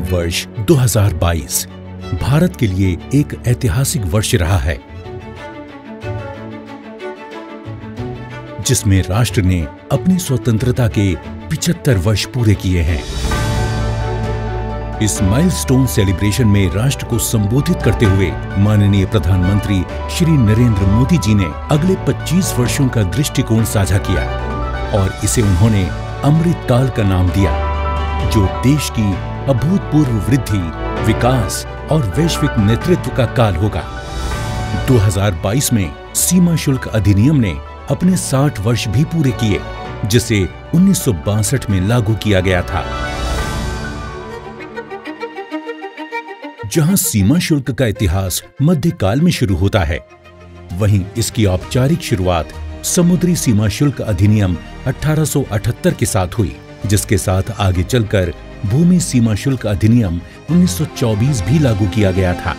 वर्ष 2022 भारत के लिए एक ऐतिहासिक वर्ष रहा है, जिसमें राष्ट्र ने अपनी स्वतंत्रता के 75 वर्ष पूरे किए हैं। इस माइलस्टोन सेलिब्रेशन में राष्ट्र को संबोधित करते हुए माननीय प्रधानमंत्री श्री नरेंद्र मोदी जी ने अगले 25 वर्षों का दृष्टिकोण साझा किया और इसे उन्होंने अमृत काल का नाम दिया, जो देश की अभूतपूर्व वृद्धि, विकास और वैश्विक नेतृत्व का काल होगा। 2022 में सीमा शुल्क अधिनियम ने अपने 60 वर्ष भी पूरे किए, जिसे 1962 में लागू किया गया था। जहां सीमा शुल्क का इतिहास मध्यकाल में शुरू होता है, वहीं इसकी औपचारिक शुरुआत समुद्री सीमा शुल्क अधिनियम 1878 के साथ हुई, जिसके साथ आगे चलकर भूमि सीमा शुल्क अधिनियम 1924 भी लागू किया गया था।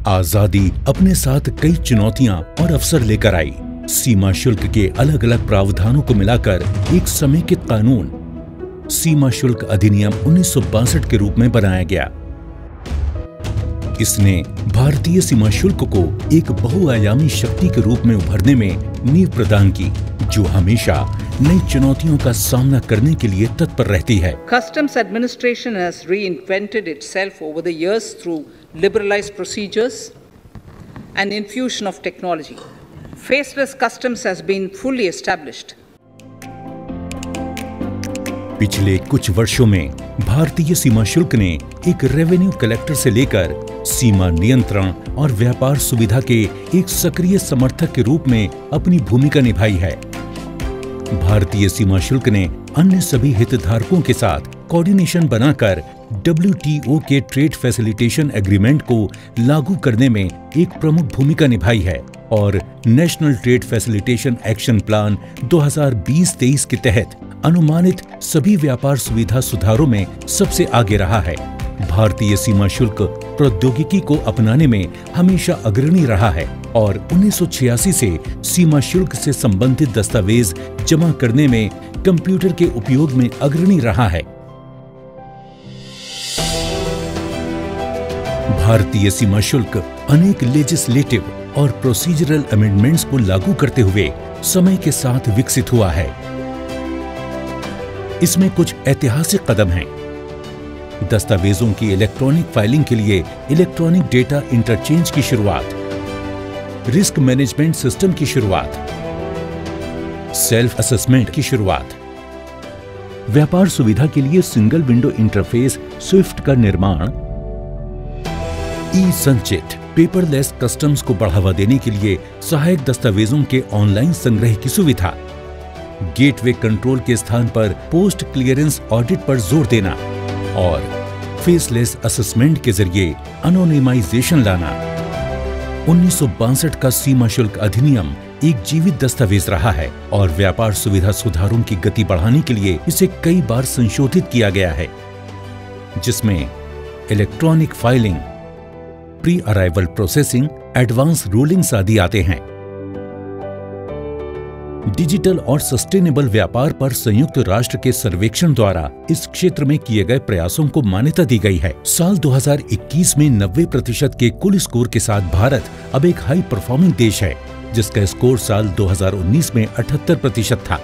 आजादी अपने साथ कई चुनौतियां और अवसर लेकर आई। सीमा शुल्क के अलग अलग प्रावधानों को मिलाकर एक समेकित कानून सीमा शुल्क अधिनियम 1962 के रूप में बनाया गया। इसने भारतीय सीमा शुल्क को एक बहुआयामी शक्ति के रूप में उभरने में नींव प्रदान की, जो हमेशा नई चुनौतियों का सामना करने के लिए तत्पर रहती है। Customs administration has reinvented itself over the years through liberalized procedures and infusion of technology. Faceless customs has been fully established. पिछले कुछ वर्षों में भारतीय सीमा शुल्क ने एक रेवेन्यू कलेक्टर से लेकर सीमा नियंत्रण और व्यापार सुविधा के एक सक्रिय समर्थक के रूप में अपनी भूमिका निभाई है। भारतीय सीमा शुल्क ने अन्य सभी हितधारकों के साथ कोऑर्डिनेशन बनाकर WTO के ट्रेड फैसिलिटेशन एग्रीमेंट को लागू करने में एक प्रमुख भूमिका निभाई है और national trade facilitation action plan 2020-23 के तहत अनुमानित सभी व्यापार सुविधा सुधारों में सबसे आगे रहा है। भारतीय सीमा शुल्क प्रौद्योगिकी को अपनाने में हमेशा अग्रणी रहा है और 1986 से सीमा शुल्क से संबंधित दस्तावेज जमा करने में कंप्यूटर के उपयोग में अग्रणी रहा है। भारतीय सीमा शुल्क अनेक लेजिस्लेटिव और प्रोसीजरल अमेंडमेंट्स को लागू करते हुए समय के साथ विकसित हुआ है। इसमें कुछ ऐतिहासिक कदम हैं। दस्तावेजों की इलेक्ट्रॉनिक फाइलिंग के लिए इलेक्ट्रॉनिक डेटा इंटरचेंज की शुरुआत, रिस्क मैनेजमेंट सिस्टम की शुरुआत, सेल्फ असेसमेंट की शुरुआत, व्यापार सुविधा के लिए सिंगल विंडो इंटरफेस स्विफ्ट का निर्माण, ई संचित पेपरलेस कस्टम्स को बढ़ावा देने के लिए सहायक दस्तावेजों के ऑनलाइन संग्रह की सुविधा, गेटवे कंट्रोल के स्थान पर पोस्ट क्लियरेंस ऑडिट पर जोर देना और फेसलेस असेसमेंट के जरिए एनोनिमाइजेशन लाना। 1962 का सीमा शुल्क अधिनियम एक जीवित दस्तावेज रहा है और व्यापार सुविधा सुधारों की गति बढ़ाने के लिए इसे कई बार संशोधित किया गया है, जिसमें electronic filing, pre arrival processing, advance rulings आदि आते हैं। डिजिटल और सस्टेनेबल व्यापार पर संयुक्त राष्ट्र के सर्वेक्षण द्वारा इस क्षेत्र में किए गए प्रयासों को मान्यता दी गई है। साल 2021 में 90% के कुल स्कोर के साथ भारत अब एक हाई परफॉर्मिंग देश है, जिसका स्कोर साल 2019 में 78% था।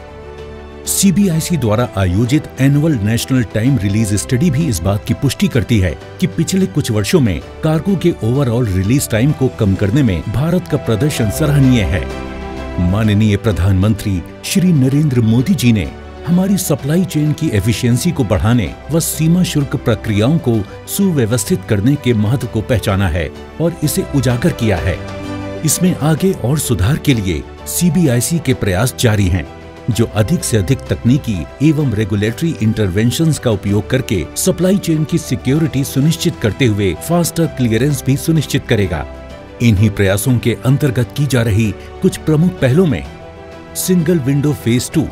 CBIC द्वारा आयोजित annual national time release study भी इस बात की पुष्टि करती है कि पिछले कुछ वर्षों में कार्गो के ओवरऑल रिलीज टाइम को कम करने में भारत का प्रदर्शन सराहनीय है। माननीय प्रधानमंत्री श्री नरेंद्र मोदी जी ने हमारी सप्लाई चेन की एफिशिएंसी को बढ़ाने व सीमा शुल्क प्रक्रियाओं को सुव्यवस्थित करने के महत्व को पहचाना है और इसे उजागर किया है। इसमें आगे और सुधार के लिए CBIC के प्रयास जारी हैं, जो अधिक से अधिक तकनीकी एवं रेगुलेटरी इंटरवेंशंस का उपयोग करके सप्लाई चेन की सिक्योरिटी सुनिश्चित करते हुए फास्टर क्लियरेंस भी सुनिश्चित करेगा। इन्हीं प्रयासों के अंतर्गत की जा रही कुछ प्रमुख पहलों में सिंगल विंडो फेज 2,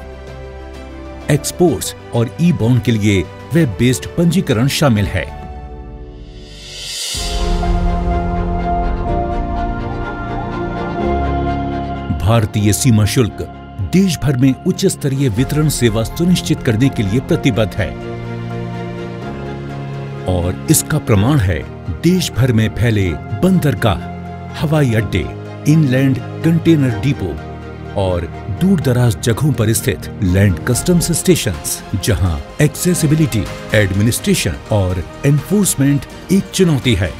एक्सपोर्ट्स और ई बॉन्ड के लिए वेब बेस्ड पंजीकरण शामिल है। भारतीय सीमा शुल्क देश भर में उच्च स्तरीय वितरण सेवा सुनिश्चित करने के लिए प्रतिबद्ध है और इसका प्रमाण है देश भर में फैले बंदरगाह, हवाई अड्डे, इनलैंड कंटेनर डिपो और दूर दराज जगहों पर स्थित लैंड कस्टम्स स्टेशंस, जहां एक्सेसिबिलिटी, एडमिनिस्ट्रेशन और एनफोर्समेंट एक चुनौती है।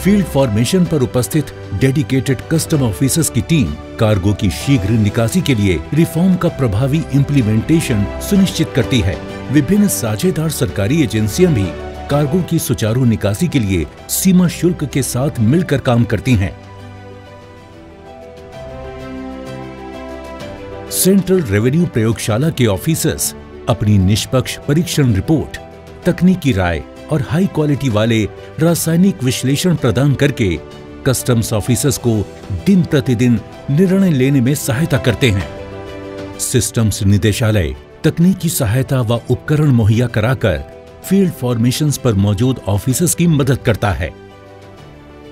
फील्ड फॉर्मेशन पर उपस्थित डेडिकेटेड कस्टम ऑफिसर्स की टीम कार्गो की शीघ्र निकासी के लिए रिफॉर्म का प्रभावी इम्प्लीमेंटेशन सुनिश्चित करती है। विभिन्न साझेदार सरकारी एजेंसियां भी कार्गो की सुचारू निकासी के लिए सीमा शुल्क के साथ मिलकर काम करती हैं। सेंट्रल रेवेन्यू प्रयोगशाला के ऑफिसर्स अपनी निष्पक्ष परीक्षण रिपोर्ट, तकनीकी राय और हाई क्वालिटी वाले रासायनिक विश्लेषण प्रदान करके कस्टम्स ऑफिसर्स को दिन प्रतिदिन निर्णय लेने में सहायता करते हैं। सिस्टम्स निदेशालय तकनीकी सहायता व उपकरण मुहैया कराकर फील्ड फॉर्मेशंस पर मौजूद ऑफिसर्स की मदद करता है।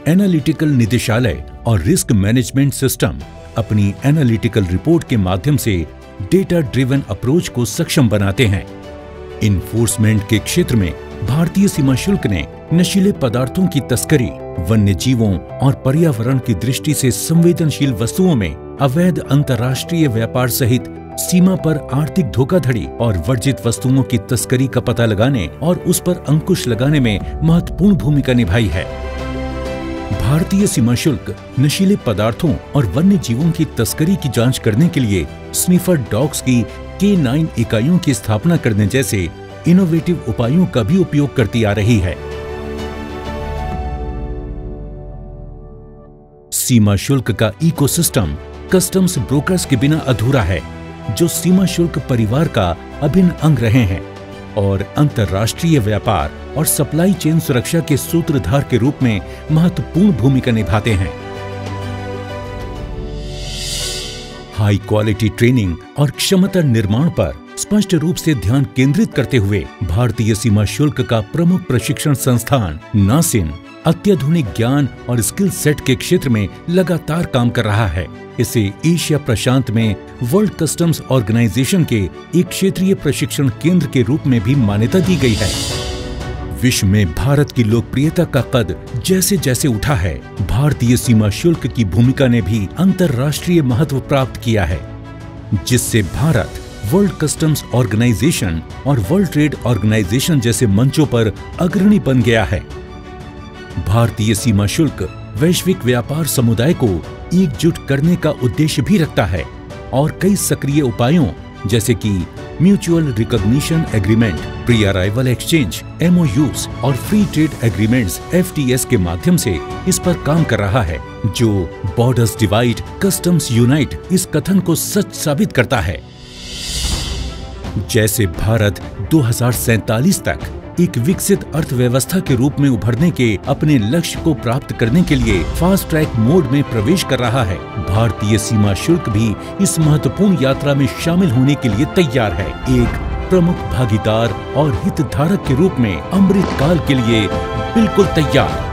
एनालिटिकल निदेशालय और रिस्क मैनेजमेंट सिस्टम अपनी एनालिटिकल रिपोर्ट के माध्यम से डेटा ड्रिवन अप्रोच को सक्षम बनाते हैं। इन्फोर्समेंट के क्षेत्र में भारतीय सीमा शुल्क ने नशीले पदार्थों की तस्करी, वन्य जीवों और पर्यावरण की दृष्टि से संवेदनशील वस्तुओं में अवैध अंतर्राष्ट्रीय व्यापार सहित सीमा पर आर्थिक धोखाधड़ी और वर्जित वस्तुओं की तस्करी का पता लगाने और उस पर अंकुश लगाने में महत्वपूर्ण भूमिका निभाई है। भारतीय सीमा शुल्क नशीले पदार्थों और वन्य जीवों की तस्करी की जांच करने के लिए स्निफर डॉग्स की K9 इकाइयों की स्थापना करने जैसे इनोवेटिव उपायों का भी उपयोग करती आ रही है। सीमा शुल्क का इकोसिस्टम कस्टम्स ब्रोकर्स के बिना अधूरा है, जो सीमा शुल्क परिवार का अभिन्न अंग रहे हैं और अंतर्राष्ट्रीय व्यापार और सप्लाई चेन सुरक्षा के सूत्रधार के रूप में महत्वपूर्ण भूमिका निभाते हैं। हाई क्वालिटी ट्रेनिंग और क्षमता निर्माण पर स्पष्ट रूप से ध्यान केंद्रित करते हुए भारतीय सीमा शुल्क का प्रमुख प्रशिक्षण संस्थान नासिन अत्याधुनिक ज्ञान और स्किल सेट के क्षेत्र में लगातार काम कर रहा है। इसे एशिया प्रशांत में वर्ल्ड कस्टम्स ऑर्गेनाइजेशन के एक क्षेत्रीय प्रशिक्षण केंद्र के रूप में भी मान्यता दी गई है। विश्व में भारत की लोकप्रियता का कद जैसे जैसे उठा है, भारतीय सीमा शुल्क की भूमिका ने भी अंतर्राष्ट्रीय महत्व प्राप्त किया है, जिससे भारत वर्ल्ड कस्टम्स ऑर्गेनाइजेशन और वर्ल्ड ट्रेड ऑर्गेनाइजेशन जैसे मंचों पर अग्रणी बन गया है। भारतीय सीमा शुल्क वैश्विक व्यापार समुदाय को एकजुट करने का उद्देश्य भी रखता है और कई सक्रिय उपायों जैसे कि mutual recognition agreement, pre arrival exchange, MOUs और फ्री ट्रेड एग्रीमेंट्स FTAs के माध्यम से इस पर काम कर रहा है, जो बॉर्डर्स डिवाइड कस्टम्स यूनाइट इस कथन को सच साबित करता है। जैसे भारत 2047 तक एक विकसित अर्थव्यवस्था के रूप में उभरने के अपने लक्ष्य को प्राप्त करने के लिए फास्ट ट्रैक मोड में प्रवेश कर रहा है, भारतीय सीमा शुल्क भी इस महत्वपूर्ण यात्रा में शामिल होने के लिए तैयार है। एक प्रमुख भागीदार और हितधारक के रूप में अमृत काल के लिए बिल्कुल तैयार।